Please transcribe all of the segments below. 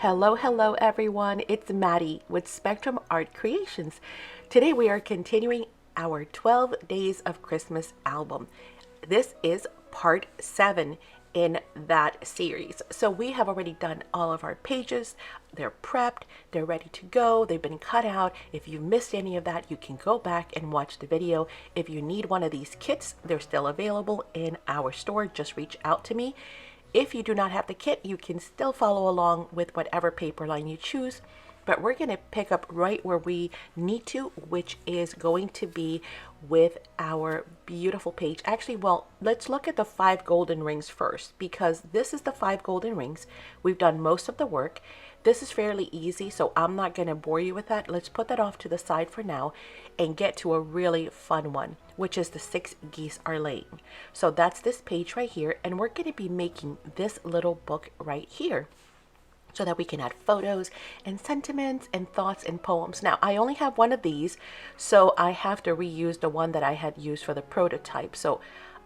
Hello everyone. It's Maddie with Spectrum Art Creations. Today we are continuing our 12 Days of Christmas album. This is part 7 in that series. So we have already done all of our pages. They're prepped, they're ready to go, they've been cut out. If you missed any of that, you can go back and watch the video. If you need one of these kits, they're still available in our store. Just reach out to me. If you do not have the kit, you can still follow along with whatever paper line you choose, but we're going to pick up right where we need to, which is going to be with our beautiful page. Actually, well, let's look at the 5 golden rings first, because this is the 5 golden rings. We've done most of the work. This is fairly easy, so I'm not going to bore you with that. Let's put that off to the side for now and get to a really fun one, which is the 6 geese are laying. So that's this page right here, and we're going to be making this little book right here so that we can add photos and sentiments and thoughts and poems. Now, I only have one of these, so I have to reuse the one that I had used for the prototype. So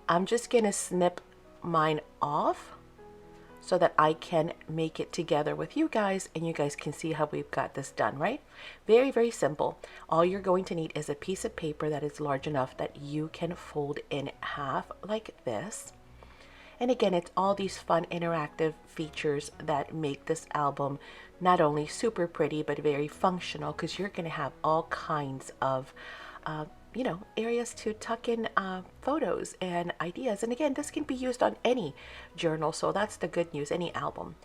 I'm just going to snip mine off so that I can make it together with you guys, and you guys can see how we've got this done, right? Very, very simple. All you're going to need is a piece of paper that is large enough that you can fold in half like this. And again, it's all these fun interactive features that make this album not only super pretty, but very functional, because you're going to have all kinds of areas to tuck in photos and ideas. And again, this can be used on any journal, so that's the good news, any album.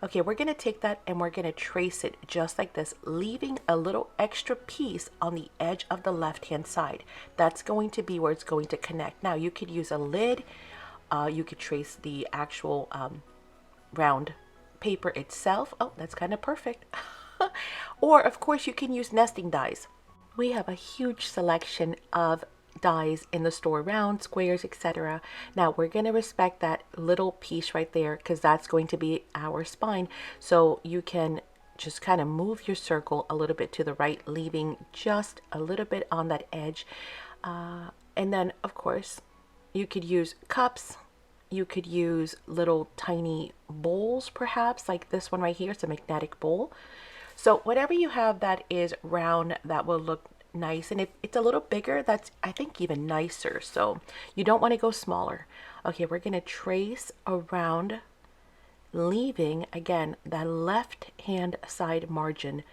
Okay, we're going to take that and we're going to trace it just like this, leaving a little extra piece on the edge of the left hand side. That's going to be where it's going to connect. Now, you could use a lid, you could trace the actual round paper itself. Oh, that's kind of perfect. Or of course you can use nesting dies. We have a huge selection of dies in the store, round, squares, etc. Now we're going to respect that little piece right there because that's going to be our spine. So you can just kind of move your circle a little bit to the right, leaving just a little bit on that edge. And then of course you could use cups. You could use little tiny bowls, perhaps like this one right here. It's a magnetic bowl. So whatever you have that is round, that will look nice. And if it's a little bigger, that's, I think, even nicer. So you don't want to go smaller. Okay, we're going to trace around, leaving, again, that left hand side margin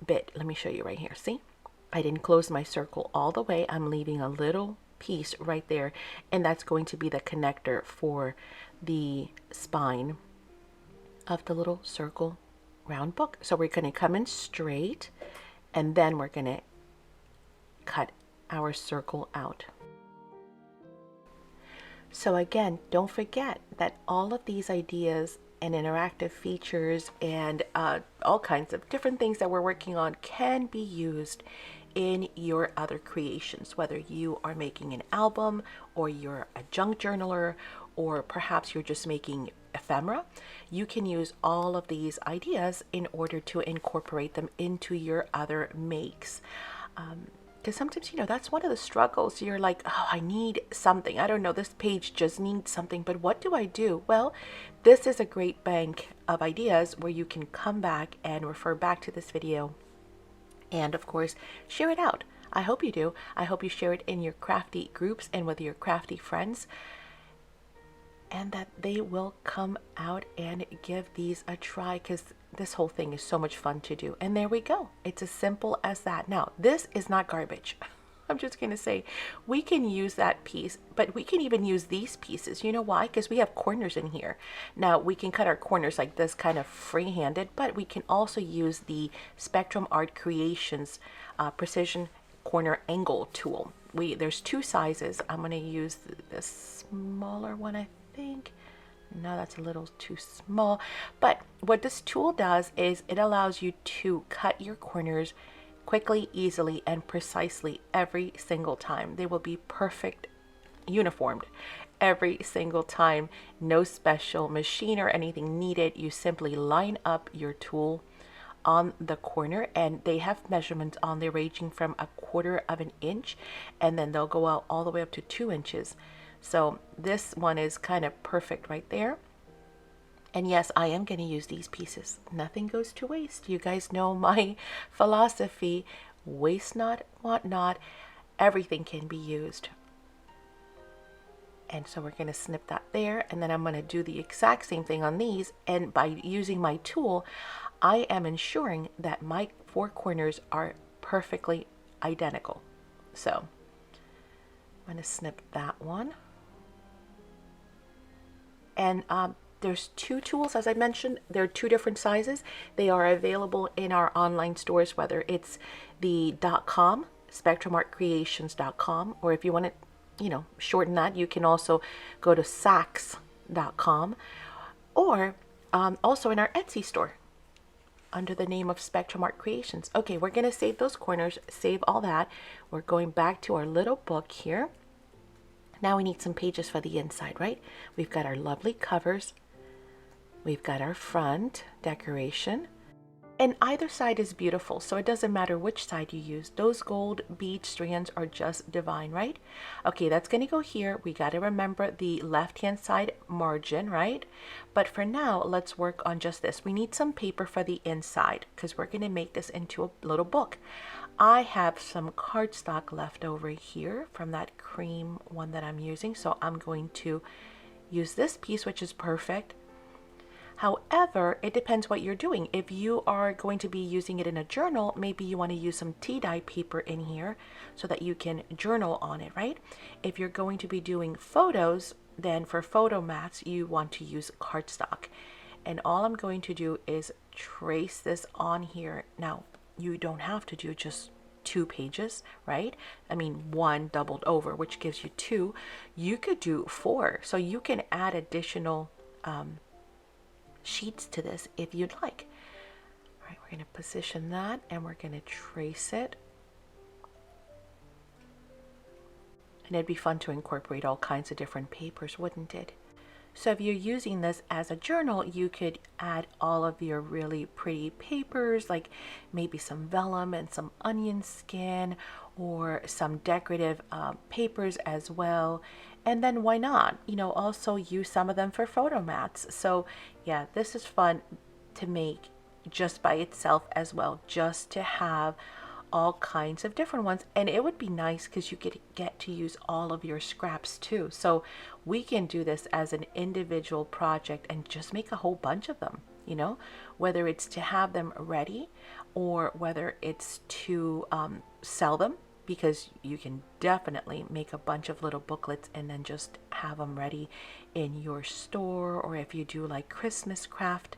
bit. Let me show you right here. See? I didn't close my circle all the way. I'm leaving a little piece right there. And that's going to be the connector for the spine of the little circle round book. So we're going to come in straight, and then we're going to cut our circle out. So again, don't forget that all of these ideas and interactive features and all kinds of different things that we're working on can be used in your other creations, whether you are making an album or you're a junk journaler, or perhaps you're just making ephemera. You can use all of these ideas in order to incorporate them into your other makes. Because sometimes, that's one of the struggles. You're like, oh, I need something. I don't know, this page just needs something, but what do I do? Well, this is a great bank of ideas where you can come back and refer back to this video and, of course, share it out. I hope you do. I hope you share it in your crafty groups and with your crafty friends, and that they will come out and give these a try, because this whole thing is so much fun to do. And there we go. It's as simple as that. Now, this is not garbage. I'm just going to say we can use that piece, but we can even use these pieces. You know why? Because we have corners in here. Now, we can cut our corners like this kind of free-handed, but we can also use the Spectrum Art Creations Precision Corner Angle tool. There's 2 sizes. I'm going to use the smaller one, I think. No, that's a little too small. But what this tool does is it allows you to cut your corners quickly, easily, and precisely every single time. They will be perfect, uniformed every single time. No special machine or anything needed. You simply line up your tool on the corner, and they have measurements on there ranging from 1/4 of an inch, and then they'll go out all the way up to 2 inches. So this one is kind of perfect right there. And yes, I am going to use these pieces. Nothing goes to waste. You guys know my philosophy: waste not, want not. Everything can be used. And so we're going to snip that there, and then I'm going to do the exact same thing on these. And by using my tool, I am ensuring that my four corners are perfectly identical. So I'm going to snip that one. And there's two tools, as I mentioned. They're two different sizes. They are available in our online stores, whether it's the .com, spectrumartcreations.com, or if you want to, shorten that, you can also go to SACs.com, or also in our Etsy store under the name of Spectrum Art Creations. Okay, we're going to save those corners, save all that. We're going back to our little book here. Now we need some pages for the inside, right? We've got our lovely covers. We've got our front decoration. And either side is beautiful, so it doesn't matter which side you use. Those gold bead strands are just divine, right? Okay, that's going to go here. We got to remember the left-hand side margin, right? But for now, let's work on just this. We need some paper for the inside because we're going to make this into a little book. I have some cardstock left over here from that cream one that I'm using, so I'm going to use this piece, which is perfect. However, it depends what you're doing. If you are going to be using it in a journal, maybe you want to use some tea dye paper in here so that you can journal on it, right? If you're going to be doing photos, then for photo mats, you want to use cardstock. And all I'm going to do is trace this on here. Now, you don't have to do just 2 pages, right? I mean, 1 doubled over, which gives you 2. You could do 4. So you can add additional sheets to this if you'd like. All right, we're going to position that and we're going to trace it. And it'd be fun to incorporate all kinds of different papers, wouldn't it? So if you're using this as a journal, you could add all of your really pretty papers, like maybe some vellum and some onion skin, or some decorative papers as well. And then why not, also use some of them for photo mats. So yeah, this is fun to make just by itself as well, just to have all kinds of different ones. And it would be nice because you could get to use all of your scraps too. So we can do this as an individual project and just make a whole bunch of them, whether it's to have them ready or whether it's to sell them, because you can definitely make a bunch of little booklets and then just have them ready in your store. Or if you do like Christmas craft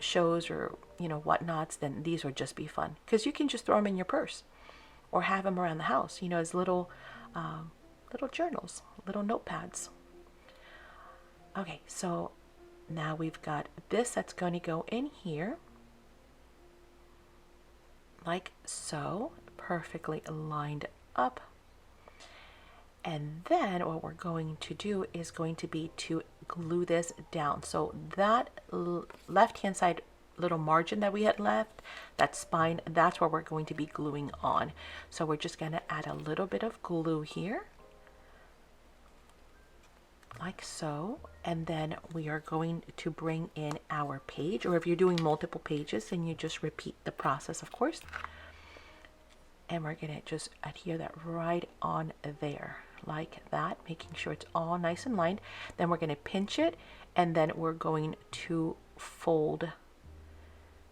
shows or whatnots, then these would just be fun because you can just throw them in your purse or have them around the house, as little journals, little notepads. Okay, so now we've got this that's going to go in here like so, perfectly lined up. And then what we're going to do is going to be to glue this down. So that left-hand side little margin that we had left, that spine, that's where we're going to be gluing on. So we're just going to add a little bit of glue here, like so. And then we are going to bring in our page, or if you're doing multiple pages, then you just repeat the process, of course. And we're going to just adhere that right on there, like that, making sure it's all nice and lined. Then we're going to pinch it, and then we're going to fold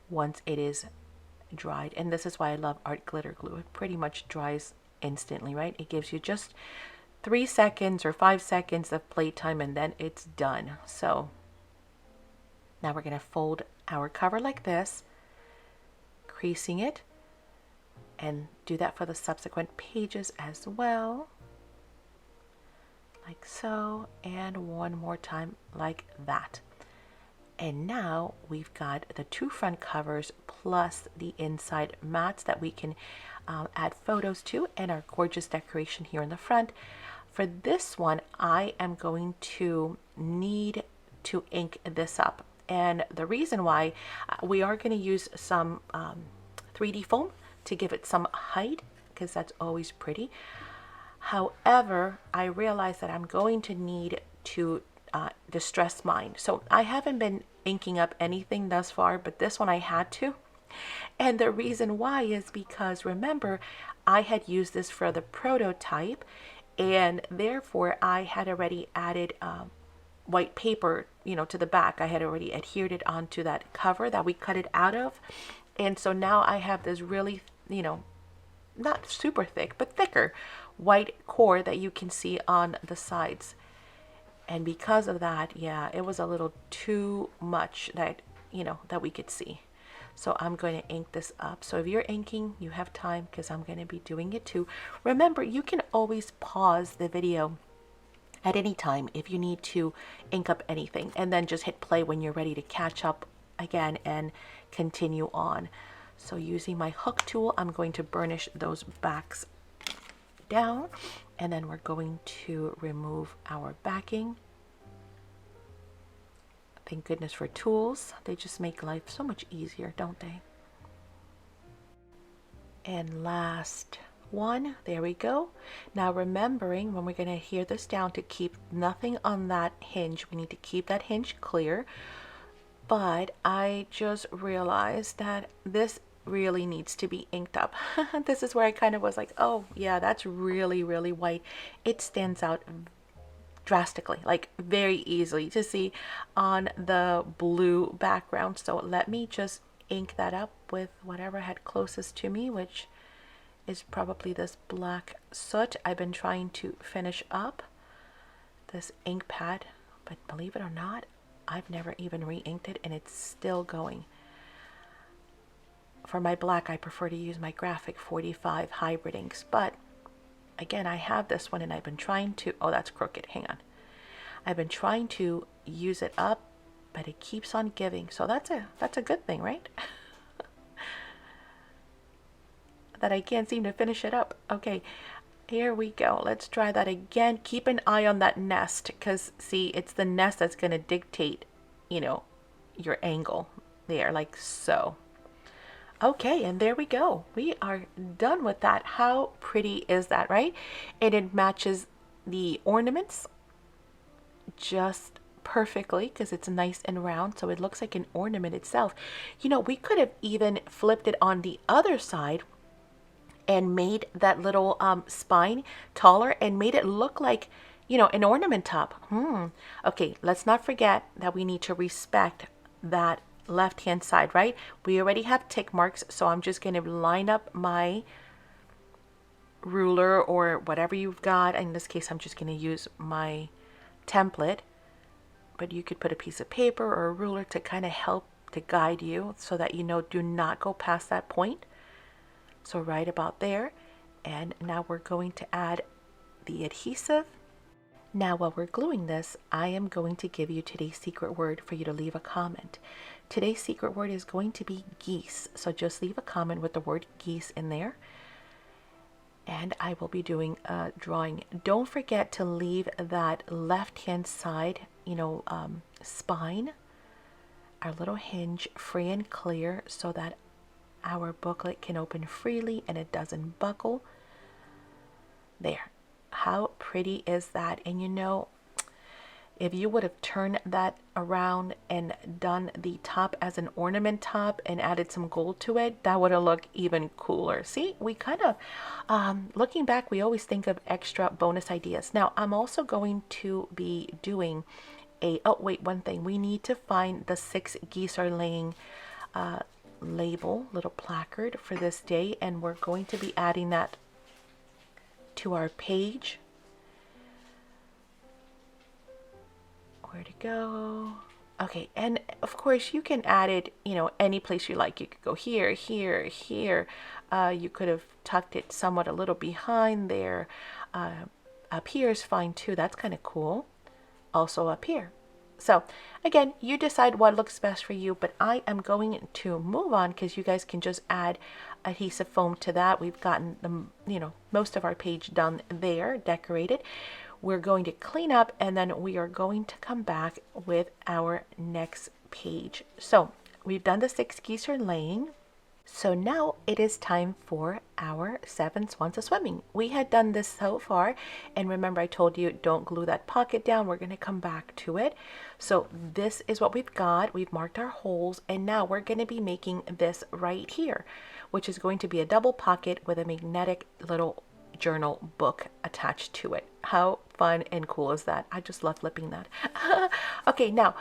once it is dried. And this is why I love art glitter glue. It pretty much dries instantly, right? It gives you just 3 seconds or 5 seconds of playtime, and then it's done. So now we're going to fold our cover like this, creasing it, and do that for the subsequent pages as well, like so, and one more time like that. And now we've got the 2 front covers plus the inside mats that we can add photos to, and our gorgeous decoration here in the front. For this one, I am going to need to ink this up. And the reason why, we are going to use some 3D foam to give it some height, because that's always pretty. However, I realize that I'm going to need to distress mine. So I haven't been inking up anything thus far, but this one I had to. And the reason why is because, remember, I had used this for the prototype, and therefore I had already added white paper, to the back. I had already adhered it onto that cover that we cut it out of. And so now I have this really, not super thick, but thicker white core that you can see on the sides. And because of that, yeah, it was a little too much that, that we could see. So I'm going to ink this up. So if you're inking, you have time, because I'm going to be doing it too. Remember, you can always pause the video at any time if you need to ink up anything, and then just hit play when you're ready to catch up again and continue on. So using my hook tool, I'm going to burnish those backs down, and then we're going to remove our backing. Thank goodness for tools. They just make life so much easier, don't they? And last one, there we go. Now remembering, when we're going to adhere this down, to keep nothing on that hinge, we need to keep that hinge clear. But I just realized that this really needs to be inked up. This is where I kind of was like, oh yeah, that's really, really white. It stands out drastically, like very easily to see on the blue background. So let me just ink that up with whatever I had closest to me, which is probably this black soot. I've been trying to finish up this ink pad, but believe it or not, I've never even re-inked it, and it's still going. For my black, I prefer to use my Graphic 45 hybrid inks, but again, I have this one, and I've been trying to, oh, that's crooked, hang on. I've been trying to use it up, but it keeps on giving. So that's a good thing, right? That I can't seem to finish it up. Okay, here we go. Let's try that again. Keep an eye on that nest, because see, it's the nest that's going to dictate, your angle there, like so. Okay, and there we go. We are done with that. How pretty is that, right? And it matches the ornaments just perfectly, because it's nice and round, so it looks like an ornament itself. We could have even flipped it on the other side and made that little spine taller and made it look like, an ornament top. Okay, let's not forget that we need to respect that left hand side, right? We already have tick marks, so I'm just going to line up my ruler or whatever you've got. In this case, I'm just going to use my template, but you could put a piece of paper or a ruler to kind of help to guide you, so that do not go past that point. So right about there. And now we're going to add the adhesive. Now while we're gluing this, I am going to give you today's secret word for you to leave a comment. Today's secret word is going to be geese. So just leave a comment with the word geese in there. And I will be doing a drawing. Don't forget to leave that left-hand side, spine, our little hinge, free and clear, so that our booklet can open freely and it doesn't buckle. There. How pretty is that? And if you would have turned that around and done the top as an ornament top and added some gold to it, that would have looked even cooler. See, we kind of, looking back, we always think of extra bonus ideas. Now, I'm also going to be doing oh wait, one thing. We need to find the 6 geese are laying label, little placard for this day, and we're going to be adding that to our page. Where to go? Okay, and of course you can add it, any place you like. You could go here, here, here. You could have tucked it somewhat a little behind there. Up here is fine too. That's kind of cool. Also up here. So again, you decide what looks best for you, but I am going to move on, because you guys can just add adhesive foam to that. We've gotten the, most of our page done there, decorated. We're going to clean up, and then we are going to come back with our next page. So we've done the 6 geese are laying. So now it is time for our 7 swans of swimming. We had done this so far, and remember I told you don't glue that pocket down. We're going to come back to it. So this is what we've got. We've marked our holes, and now we're going to be making this right here, which is going to be a double pocket with a magnetic little journal book attached to it. How fun and cool is that? I just love flipping that. Okay, now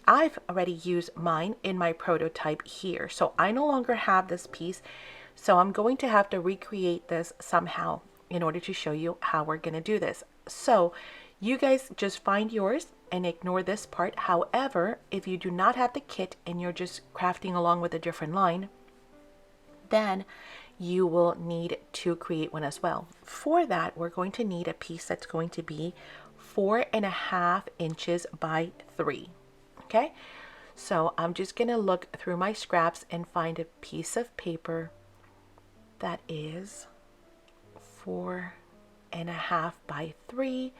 I've already used mine in my prototype here, so I no longer have this piece, so I'm going to have to recreate this somehow in order to show you how we're going to do this. So you guys just find yours and ignore this part. However, if you do not have the kit and you're just crafting along with a different line, then you will need to create one as well. For that, we're going to need a piece that's going to be 4.5 inches by 3. Okay, so I'm just going to look through my scraps and find a piece of paper that is 4.5 by 3.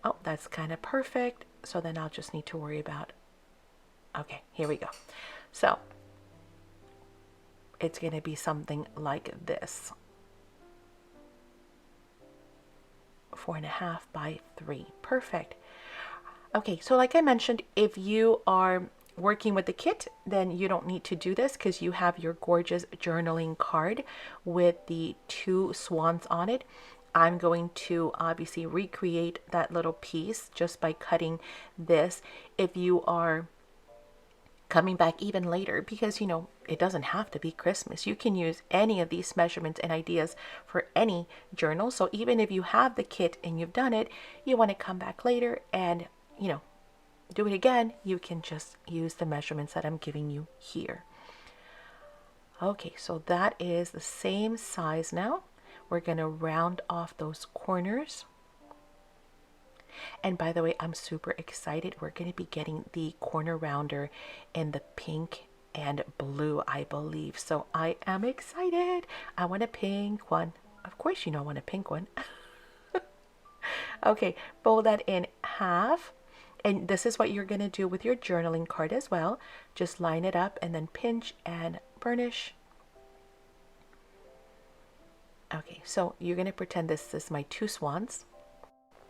Oh, that's kind of perfect. So then I'll just need to worry about, okay, here we go. So it's going to be something like this. 4.5 by 3. Perfect. Okay, so like I mentioned, if you are working with the kit, then you don't need to do this because you have your gorgeous journaling card with the 2 swans on it. I'm going to obviously recreate that little piece just by cutting this. If you are coming back even later, because you know it doesn't have to be Christmas, you can use any of these measurements and ideas for any journal. So even if you have the kit and you've done it, you want to come back later and you know, do it again, you can just use the measurements that I'm giving you here. Okay, so that is the same size now. We're going to round off those corners. And by the way, I'm super excited. We're going to be getting the corner rounder in the pink and blue, I believe. So I am excited. I want a pink one. Of course, you know I want a pink one. Okay, fold that in half. And this is what you're going to do with your journaling card as well. Just line it up and then pinch and burnish. Okay, so you're going to pretend this is my 2 swans.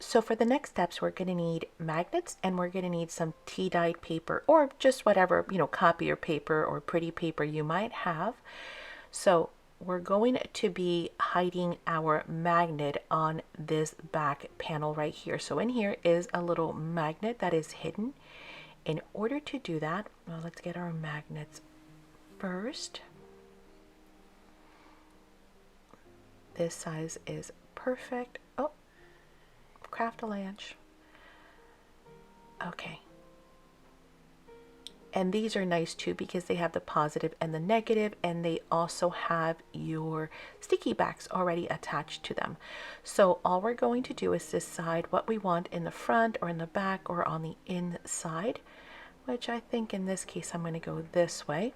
So for the next steps, we're going to need magnets and we're going to need some tea-dyed paper or just whatever, you know, copier paper or pretty paper you might have. So we're going to be hiding our magnet on this back panel right here. So in here is a little magnet that is hidden. In order to do that, well, let's get our magnets first. This size is perfect. Oh, Craft-A-Lanch. Okay. And these are nice too because they have the positive and the negative, and they also have your sticky backs already attached to them. So all we're going to do is decide what we want in the front or in the back or on the inside, which I think in this case I'm going to go this way.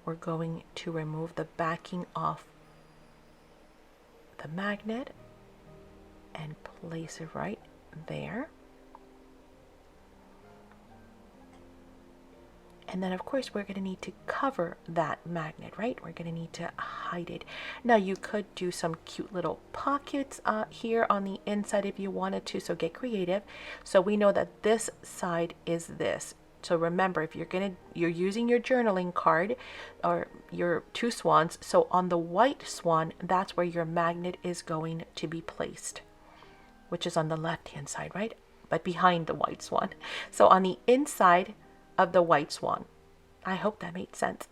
We're going to remove the backing off the magnet and place it right there. And then of course we're going to need to cover that magnet, right? We're going to need to hide it. Now you could do some cute little pockets here on the inside if you wanted to, so get creative. So we know that this side is this. So remember, if you're using your journaling card or your 2 swans, so on the white swan, that's where your magnet is going to be placed, which is on the left hand side, right? But behind the white swan. So on the inside of the white swan. I hope that made sense.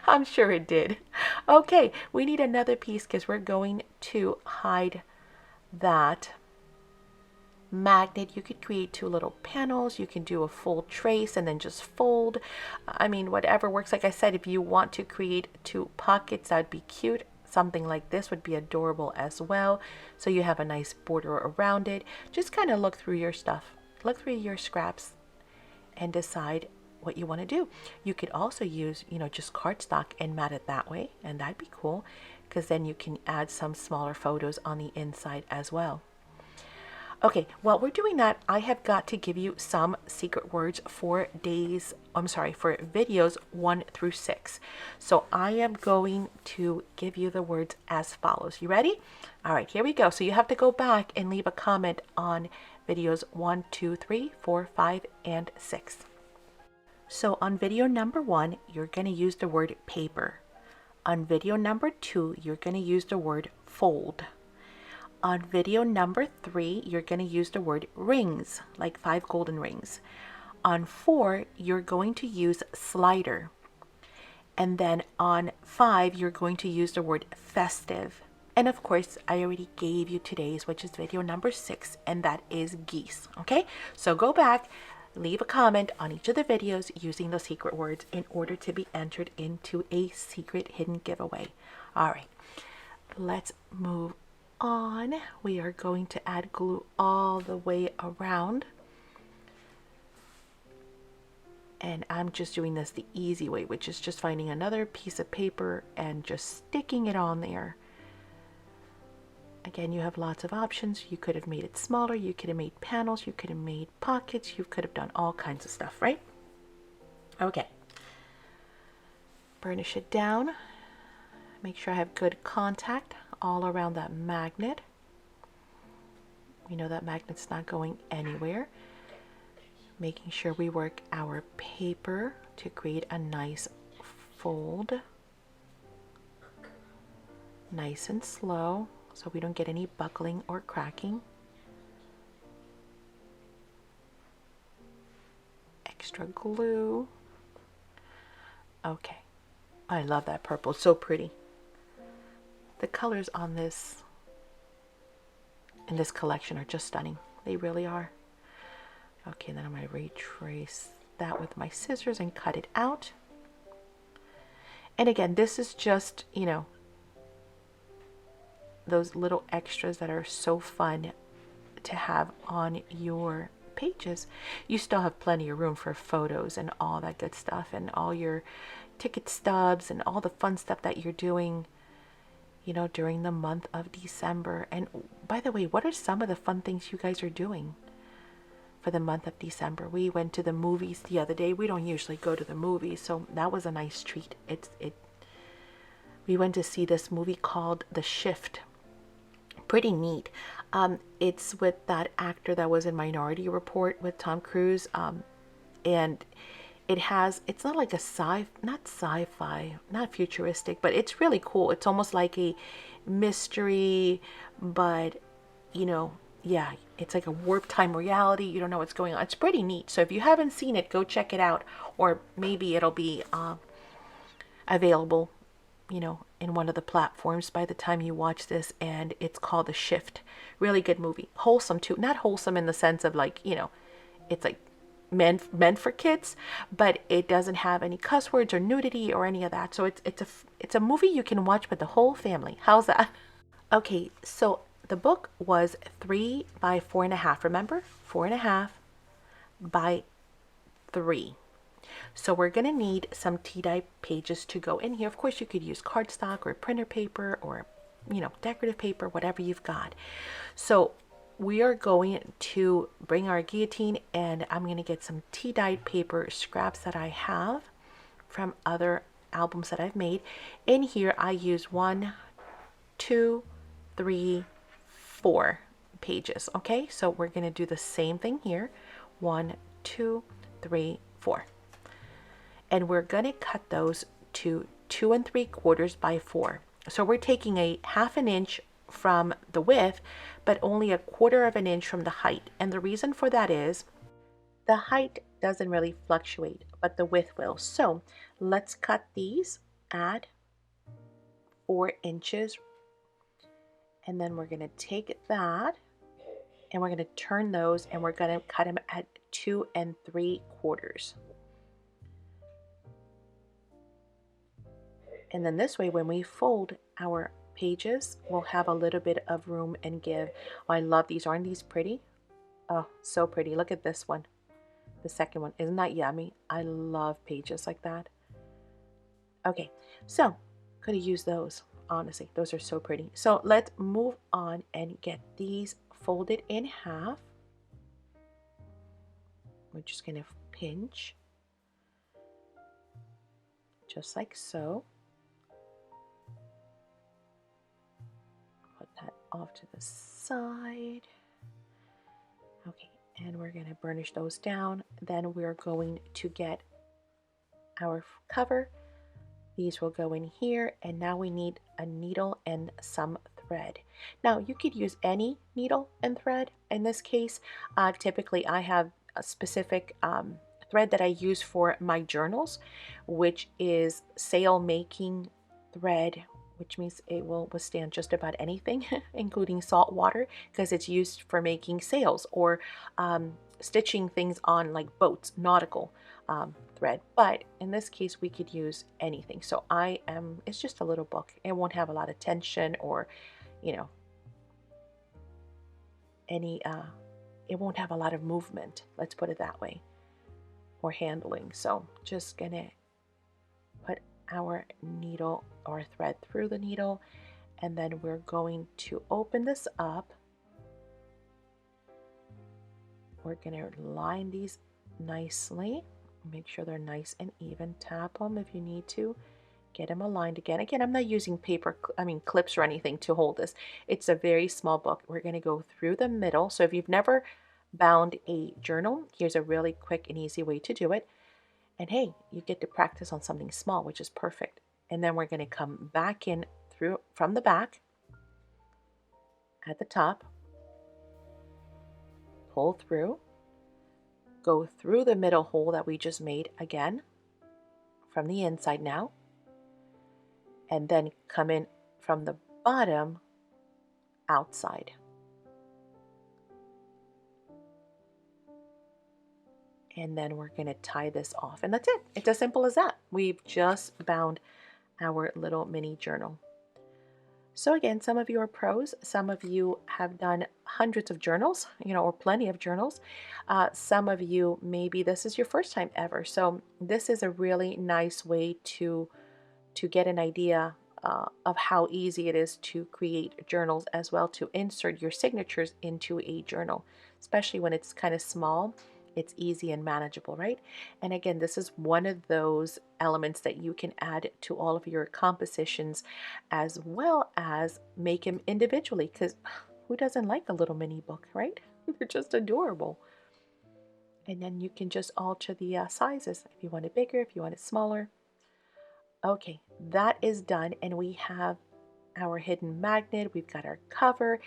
I'm sure it did. Okay, we need another piece because we're going to hide that magnet. You could create 2 little panels. You can do a full trace and then just fold. I mean, whatever works. Like I said, if you want to create 2 pockets, that'd be cute. Something like this would be adorable as well. So you have a nice border around it. Just kind of look through your stuff. Look through your scraps and decide what you want to do. You could also use, you know, just cardstock and mat it that way, and that'd be cool because then you can add some smaller photos on the inside as well. Okay, while we're doing that, I have got to give you some secret words for days I'm sorry, for videos 1 through 6. So I am going to give you the words as follows. You ready? All right, here we go. So you have to go back and leave a comment on videos 1, 2, 3, 4, 5, and 6. So on video number 1, you're going to use the word paper. On video number 2, you're going to use the word fold. On video number 3, you're going to use the word rings, like 5 golden rings. On 4, you're going to use slider. And then on 5, you're going to use the word festive. And of course, I already gave you today's, which is video number 6, and that is geese. Okay, so go back, leave a comment on each of the videos using those secret words in order to be entered into a secret hidden giveaway. All right, let's move on. We are going to add glue all the way around. And I'm just doing this the easy way, which is just finding another piece of paper and just sticking it on there. Again, you have lots of options. You could have made it smaller, you could have made panels, you could have made pockets, you could have done all kinds of stuff, right? Okay. Burnish it down. Make sure I have good contact all around that magnet. We know that magnet's not going anywhere. Making sure we work our paper to create a nice fold. Nice and slow, so we don't get any buckling or cracking. Extra glue. Okay, I love that purple, it's so pretty. The colors on this, in this collection, are just stunning. They really are. Okay, then I'm going to retrace that with my scissors and cut it out. And again, this is just, you know, those little extras that are so fun to have on your pages. You still have plenty of room for photos and all that good stuff and all your ticket stubs and all the fun stuff that you're doing, you know, during the month of December. And by the way, what are some of the fun things you guys are doing for the month of December? We went to the movies the other day. We don't usually go to the movies, so that was a nice treat. We went to see this movie called The Shift. Pretty neat. It's with that actor that was in Minority Report with Tom Cruise, and it's not like a not sci-fi, not futuristic, but it's really cool. It's almost like a mystery, but you know, yeah, it's like a warp time reality. You don't know what's going on. It's pretty neat. So if you haven't seen it, go check it out, or maybe it'll be available, you know, in one of the platforms by the time you watch this. And it's called The Shift. Really good movie. Wholesome too. Not wholesome in the sense of like, you know, it's like meant for kids, but it doesn't have any cuss words or nudity or any of that. So it's a movie you can watch with the whole family. How's that? Okay, so the book was 3 by 4.5. Remember, 4.5 by 3. So we're going to need some tea-dye pages to go in here. Of course, you could use cardstock or printer paper or, you know, decorative paper, whatever you've got. So we are going to bring our guillotine, and I'm going to get some tea-dyed paper scraps that I have from other albums that I've made. In here, I use 1, 2, 3, 4 pages. Okay, so we're going to do the same thing here. 1, 2, 3, 4. And we're going to cut those to 2 3/4 by 4. So we're taking a 1/2 inch from the width, but only 1/4 inch from the height. And the reason for that is the height doesn't really fluctuate, but the width will. So let's cut these at 4 inches. And then we're going to take that and we're going to turn those, and we're going to cut them at 2 3/4. And then this way, when we fold our pages, we'll have a little bit of room and give. Oh, I love these. Aren't these pretty? Oh, so pretty. Look at this one. The second one. Isn't that yummy? I love pages like that. Okay, so could have used those. Honestly, those are so pretty. So let's move on and get these folded in half. We're just going to pinch just like so. Put that off to the side. Okay, and we're going to burnish those down. Then we're going to get our cover. These will go in here, and now we need a needle and some thread. Now you could use any needle and thread. In this case, typically I have a specific thread that I use for my journals, which is sail making thread, which means it will withstand just about anything, including salt water, because it's used for making sails or stitching things on like boats, nautical thread. But in this case, we could use anything. So it's just a little book. It won't have a lot of tension or, you know, it won't have a lot of movement. Let's put it that way, or handling. So just gonna put our needle or thread through the needle, and then we're going to open this up. We're gonna line these nicely. Make sure they're nice and even. Tap them if you need to. Get them aligned again. Again, I'm not using clips or anything to hold this. It's a very small book. We're going to go through the middle. So if you've never bound a journal, here's a really quick and easy way to do it. And hey, you get to practice on something small, which is perfect. And then we're going to come back in through from the back at the top, pull through, go through the middle hole that we just made again from the inside now, and then come in from the bottom outside. And then we're going to tie this off, and that's it. It's as simple as that. We've just bound our little mini journal. So again, some of you are pros, some of you have done hundreds of journals, or plenty of journals. Some of you, maybe this is your first time ever. So this is a really nice way to get an idea of how easy it is to create journals, as well to insert your signatures into a journal, especially when it's kind of small. It's easy and manageable, right? And again, this is one of those elements that you can add to all of your compositions, as well as make them individually, because who doesn't like a little mini book, right? They're just adorable. And then you can just alter the sizes if you want it bigger, if you want it smaller. Okay, that is done, and we have our hidden magnet. We've got our cover.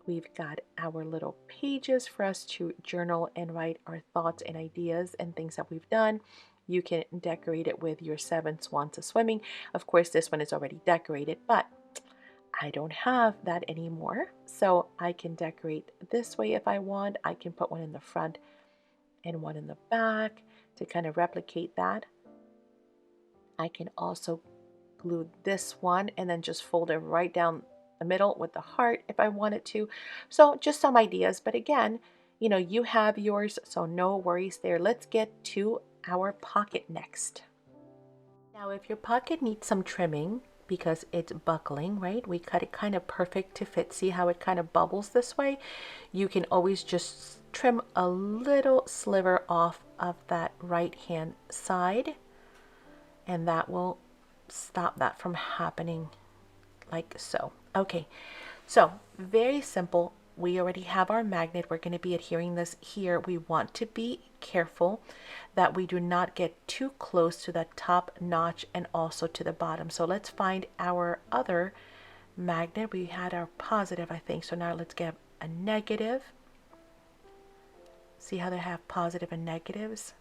We've got our little pages for us to journal and write our thoughts and ideas and things that we've done. You can decorate it with your 7 swans of swimming. Of course, this one is already decorated, but I don't have that anymore. So I can decorate this way if I want. I can put one in the front and one in the back to kind of replicate that. I can also glue this one and then just fold it right down the middle with the heart if I wanted to. So just some ideas, but again, you have yours, so no worries there. Let's get to our pocket next. Now, if your pocket needs some trimming because it's buckling, right? We cut it kind of perfect to fit. See how it kind of bubbles this way? You can always just trim a little sliver off of that right hand side, and that will stop that from happening like so. Okay, so very simple. We already have our magnet. We're going to be adhering this here. We want to be careful that we do not get too close to the top notch and also to the bottom. So let's find our other magnet. We had our positive, I think. So now let's get a negative. See how they have positive and negatives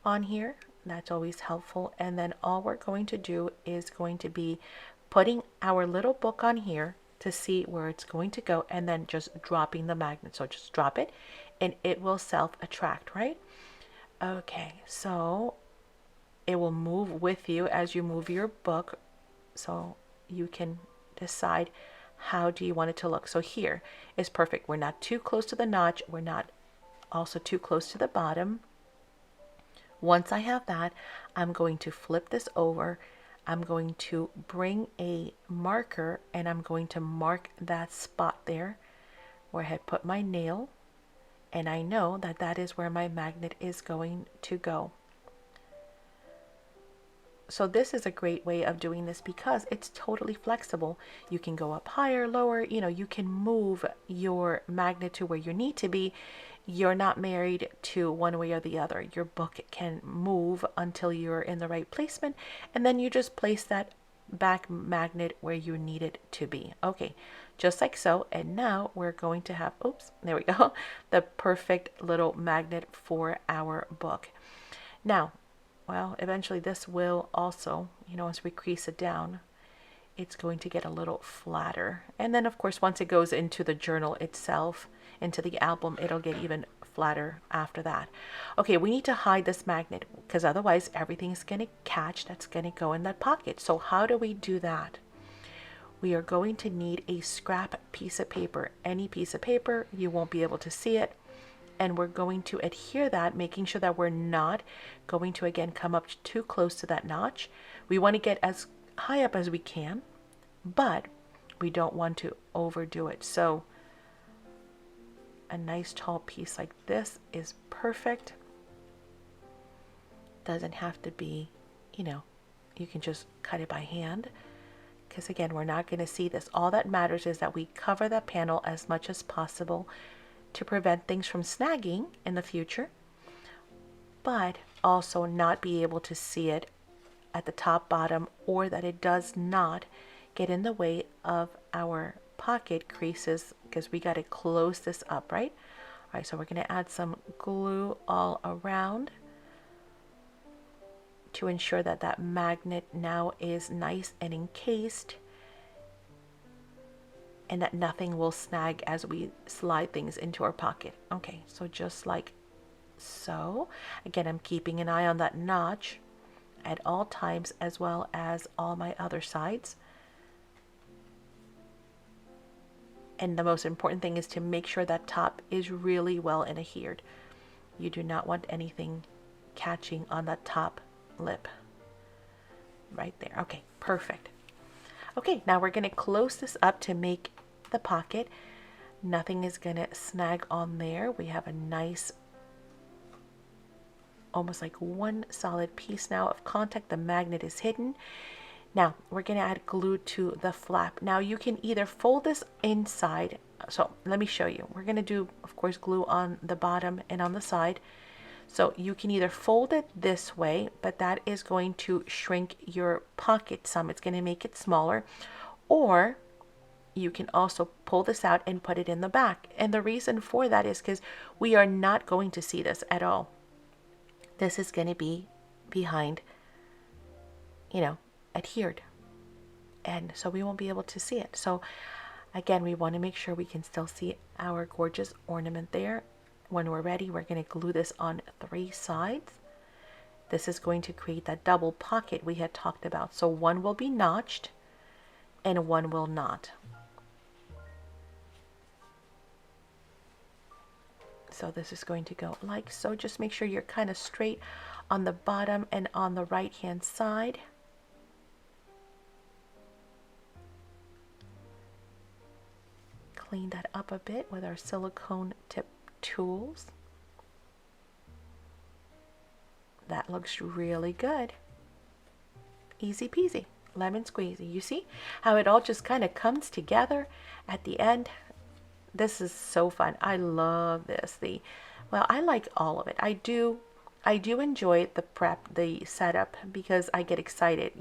on here? That's always helpful. And then all we're going to do is going to be putting our little book on here to see where it's going to go, and then just dropping the magnet. So just drop it and it will self-attract, right? Okay, so it will move with you as you move your book, so you can decide how do you want it to look. So here is perfect. We're not too close to the notch. We're not also too close to the bottom. Once I have that, I'm going to flip this over. I'm going to bring a marker and I'm going to mark that spot there where I had put my nail, and I know that that is where my magnet is going to go. So this is a great way of doing this because it's totally flexible. You can go up higher, lower, you can move your magnet to where you need to be. You're not married to one way or the other. Your book can move until you're in the right placement, and then you just place that back magnet where you need it to be. Okay, just like so. And now we're going to have, oops, there we go, the perfect little magnet for our book. Now, well, eventually this will also, as we crease it down, it's going to get a little flatter. And then of course, once it goes into the journal itself, into the album, it'll get even flatter after that. Okay, we need to hide this magnet because otherwise everything's going to catch, that's going to go in that pocket. So how do we do that? We are going to need a scrap piece of paper, any piece of paper. You won't be able to see it. And we're going to adhere that, making sure that we're not going to, again, come up too close to that notch. We want to get as high up as we can, but we don't want to overdo it. So a nice tall piece like this is perfect. Doesn't have to be, you can just cut it by hand. Because again, we're not going to see this. All that matters is that we cover that panel as much as possible to prevent things from snagging in the future, but also not be able to see it at the top, bottom, or that it does not get in the way of our pocket creases, because we got to close this up, right? All right, so we're going to add some glue all around to ensure that that magnet now is nice and encased, and that nothing will snag as we slide things into our pocket. Okay, so just like so. Again, I'm keeping an eye on that notch at all times, as well as all my other sides. And the most important thing is to make sure that top is really well adhered. You do not want anything catching on that top lip. Right there. Okay, perfect. Okay, now we're going to close this up to make the pocket. Nothing is going to snag on there. We have a nice, almost like one solid piece now of contact. The magnet is hidden. Now we're going to add glue to the flap. Now you can either fold this inside. So let me show you. We're going to do, of course, glue on the bottom and on the side. So you can either fold it this way, but that is going to shrink your pocket some. It's going to make it smaller. Or you can also pull this out and put it in the back. And the reason for that is because we are not going to see this at all. This is going to be behind, adhered. And so we won't be able to see it. So again, we want to make sure we can still see our gorgeous ornament there. When we're ready, we're going to glue this on 3 sides. This is going to create that double pocket we had talked about. So one will be notched and one will not. So this is going to go like so. Just make sure you're kind of straight on the bottom and on the right hand side. Clean that up a bit with our silicone tip tools. That looks really good. Easy peasy, lemon squeezy. You see how it all just kind of comes together at the end? This is so fun. I love this. Well, I like all of it. I do enjoy the prep, the setup, because I get excited,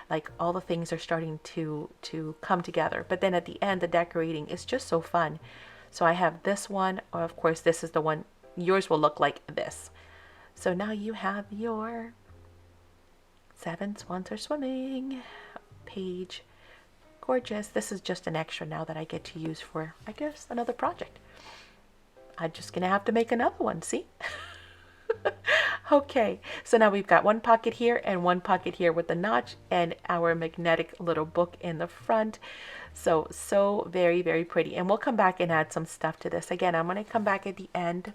like all the things are starting to come together. But then at the end, the decorating is just so fun. So I have this one, or of course, this is the one. Yours will look like this. So now you have your 7 Swans Are Swimming page. Gorgeous. This is just an extra now that I get to use for, I guess, another project. I'm just going to have to make another one, see? Okay, so now we've got one pocket here and one pocket here with the notch and our magnetic little book in the front. So very, very pretty. And we'll come back and add some stuff to this. Again, I'm going to come back at the end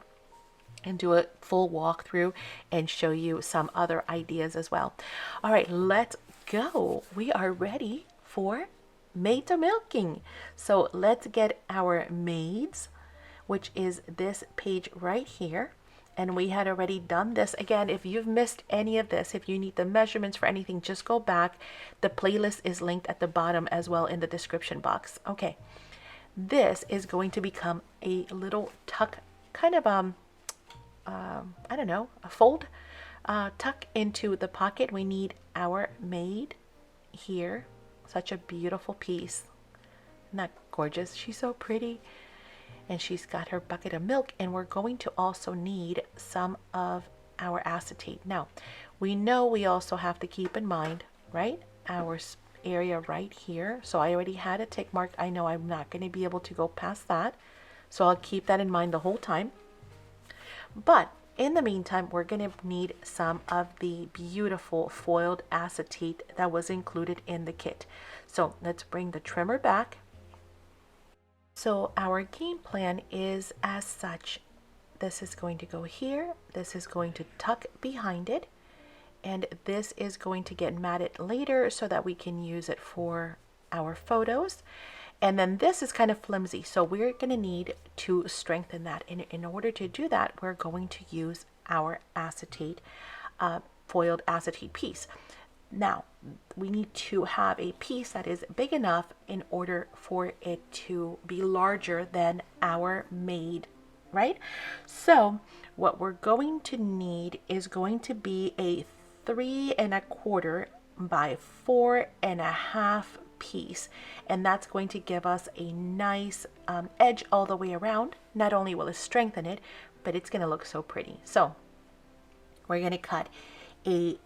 and do a full walkthrough and show you some other ideas as well. All right, let's go. We are ready for maids are milking. So let's get our maids, which is this page right here. And we had already done this. Again, if you've missed any of this, if you need the measurements for anything, just go back. The playlist is linked at the bottom as well in the description box. Okay, this is going to become a little tuck, kind of I don't know, a fold, tuck into the pocket. We need our maid here. Such a beautiful piece. Isn't that gorgeous? She's so pretty. And she's got her bucket of milk, and we're going to also need some of our acetate. Now, we know we also have to keep in mind, right, our area right here. So I already had a tick mark. I know I'm not going to be able to go past that, so I'll keep that in mind the whole time. But in the meantime, we're going to need some of the beautiful foiled acetate that was included in the kit. So let's bring the trimmer back. So our game plan is as such. This is going to go here, this is going to tuck behind it, and this is going to get matted later so that we can use it for our photos. And then this is kind of flimsy, so we're going to need to strengthen that. And in order to do that, we're going to use our acetate, foiled acetate piece. Now, we need to have a piece that is big enough in order for it to be larger than our maid, right? So what we're going to need is going to be a 3 1/4 by 4 1/2 piece. And that's going to give us a nice edge all the way around. Not only will it strengthen it, but it's going to look so pretty. So we're going to cut a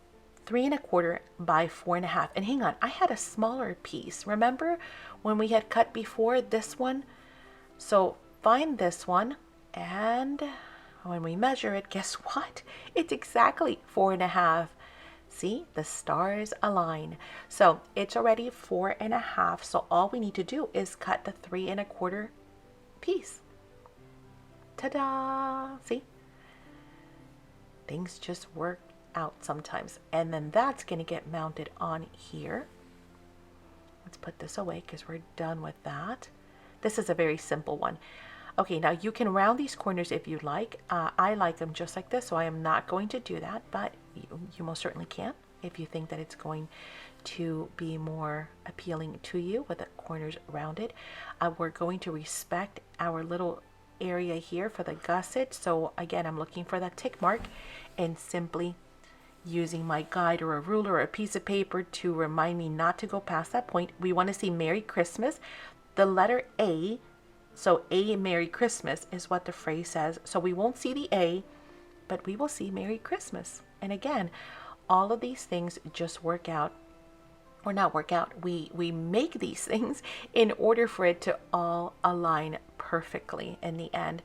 3 1/4 by 4 1/2. And hang on, I had a smaller piece. Remember when we had cut before this one? So find this one, and when we measure it, guess what? It's exactly 4 1/2. See, the stars align. So it's already 4 1/2. So all we need to do is cut the 3 1/4 piece. Ta-da! See? Things just work out sometimes. And then that's going to get mounted on here. Let's put this away because we're done with that. This is a very simple one. Okay, now you can round these corners if you like. I like them just like this, so I am not going to do that, but you most certainly can if you think that it's going to be more appealing to you with the corners rounded. We're going to respect our little area here for the gusset. So again, I'm looking for that tick mark and simply using my guide or a ruler or a piece of paper to remind me not to go past that point. We want to see Merry Christmas. The letter A, so A, Merry Christmas is what the phrase says. So we won't see the A, but we will see Merry Christmas. And again, all of these things just work out, or not work out. We make these things in order for it to all align perfectly in the end.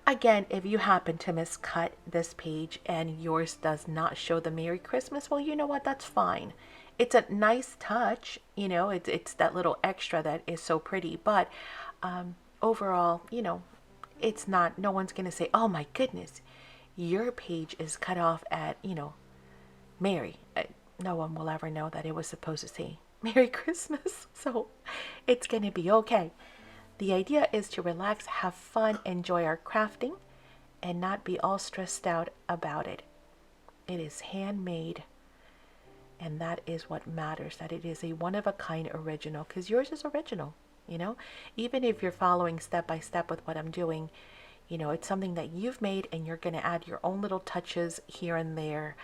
Again, if you happen to miscut this page and yours does not show the Merry Christmas, well, you know what? That's fine. It's a nice touch, you know, it's that little extra that is so pretty. But overall, you know, it's not, no one's going to say, oh my goodness, your page is cut off at, you know, Merry. No one will ever know that it was supposed to say Merry Christmas. So it's going to be okay. The idea is to relax, have fun, enjoy our crafting, and not be all stressed out about it. It is handmade, and that is what matters, that it is a one-of-a-kind original, because yours is original, you know? Even if you're following step by step with what I'm doing, you know, it's something that you've made, and you're going to add your own little touches here and there.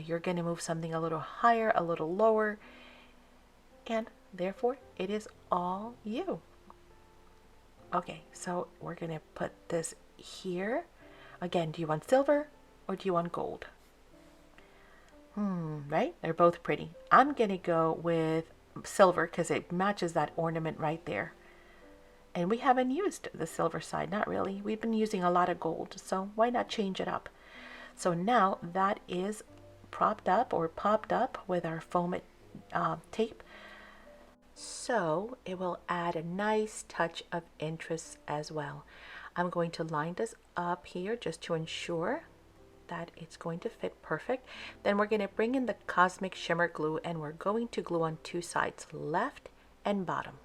You're going to move something a little higher, a little lower, and therefore, it is all you. Okay, so we're going to put this here. Again, do you want silver or do you want gold? Right? They're both pretty. I'm going to go with silver because it matches that ornament right there. And we haven't used the silver side, not really. We've been using a lot of gold, so why not change it up? So now that is propped up or popped up with our foam tape. So it will add a nice touch of interest as well. I'm going to line this up here just to ensure that it's going to fit perfect. Then we're going to bring in the Cosmic Shimmer glue, and we're going to glue on two sides, left and bottom.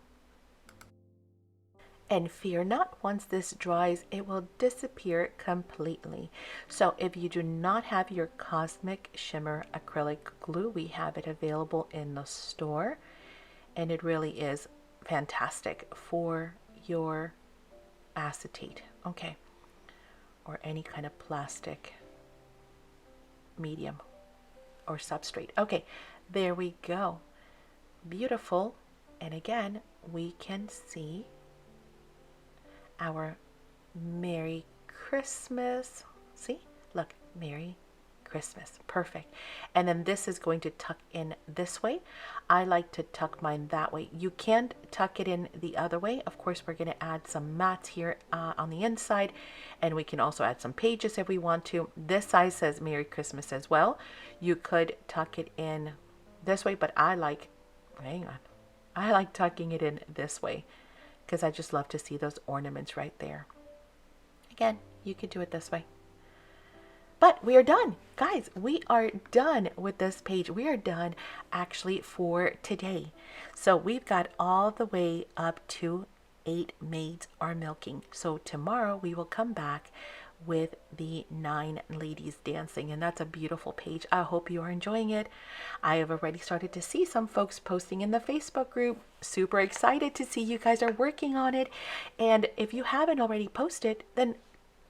And fear not, once this dries, it will disappear completely. So if you do not have your Cosmic Shimmer acrylic glue, we have it available in the store. And it really is fantastic for your acetate, okay, or any kind of plastic medium or substrate. Okay, there we go. Beautiful. And again, we can see our Merry Christmas. See, look, Merry Christmas. Perfect. And then this is going to tuck in this way. I like to tuck mine that way. You can't tuck it in the other way. Of course, we're going to add some mats here on the inside, and we can also add some pages if we want to. This side says Merry Christmas as well. You could tuck it in this way, but I like, hang on, I like tucking it in this way because I just love to see those ornaments right there. Again, you could do it this way. But we are done. Guys, we are done with this page. We are done actually for today. So we've got all the way up to 8 maids are milking. So tomorrow we will come back with the 9 ladies dancing, and that's a beautiful page. I hope you are enjoying it. I have already started to see some folks posting in the Facebook group. Super excited to see you guys are working on it. And if you haven't already posted, then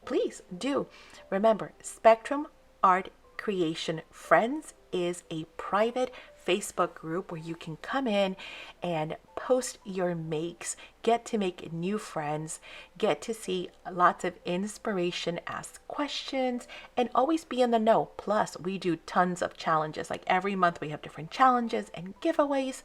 please do. Remember, Spectrum Art Creation Friends is a private Facebook group where you can come in and post your makes, get to make new friends, get to see lots of inspiration, ask questions, and always be in the know. Plus, we do tons of challenges. Like every month we have different challenges and giveaways.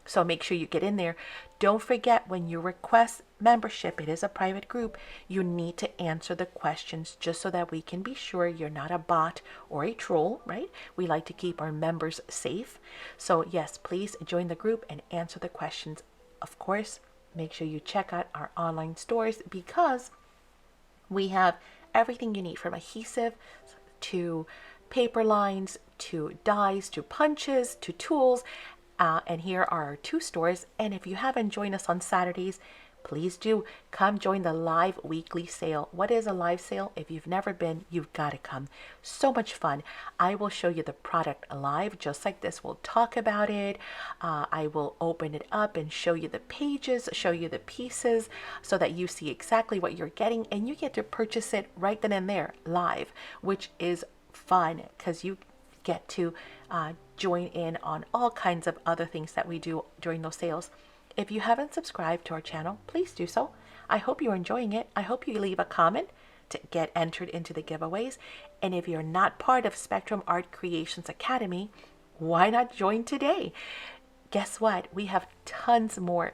So make sure you get in there. Don't forget, when you request membership, it is a private group, you need to answer the questions just so that we can be sure you're not a bot or a troll, right? We like to keep our members safe. So yes, please join the group and answer the questions. Of course, make sure you check out our online stores because we have everything you need, from adhesive to paper lines to dies to punches to tools. And here are our 2 stores. And if you haven't joined us on Saturdays, please do come join the live weekly sale. What is a live sale? If you've never been, you've got to come. So much fun. I will show you the product live, just like this. We'll talk about it. I will open it up and show you the pages, show you the pieces, so that you see exactly what you're getting, and you get to purchase it right then and there live, which is fun because you get to join in on all kinds of other things that we do during those sales. If you haven't subscribed to our channel, please do so. I hope you're enjoying it. I hope you leave a comment to get entered into the giveaways. And if you're not part of Spectrum Art Creations Academy, why not join today? Guess what? We have tons more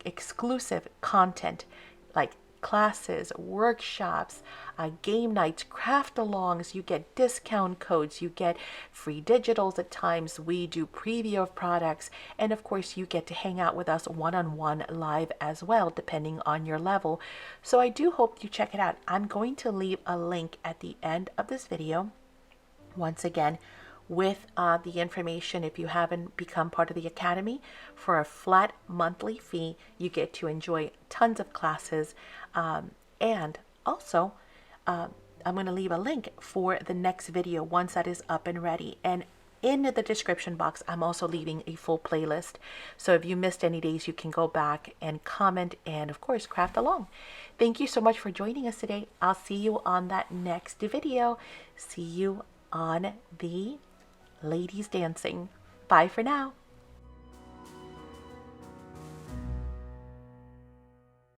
exclusive content, like classes, workshops, game nights, craft alongs. You get discount codes, you get free digitals at times, we do preview of products, and of course you get to hang out with us one-on-one live as well, depending on your level. So I do hope you check it out. I'm going to leave a link at the end of this video, once again, with the information. If you haven't become part of the Academy, for a flat monthly fee, you get to enjoy tons of classes. And also, I'm going to leave a link for the next video once that is up and ready. And in the description box, I'm also leaving a full playlist. So if you missed any days, you can go back and comment and, of course, craft along. Thank you so much for joining us today. I'll see you on that next video. See you on the ladies dancing. Bye for now.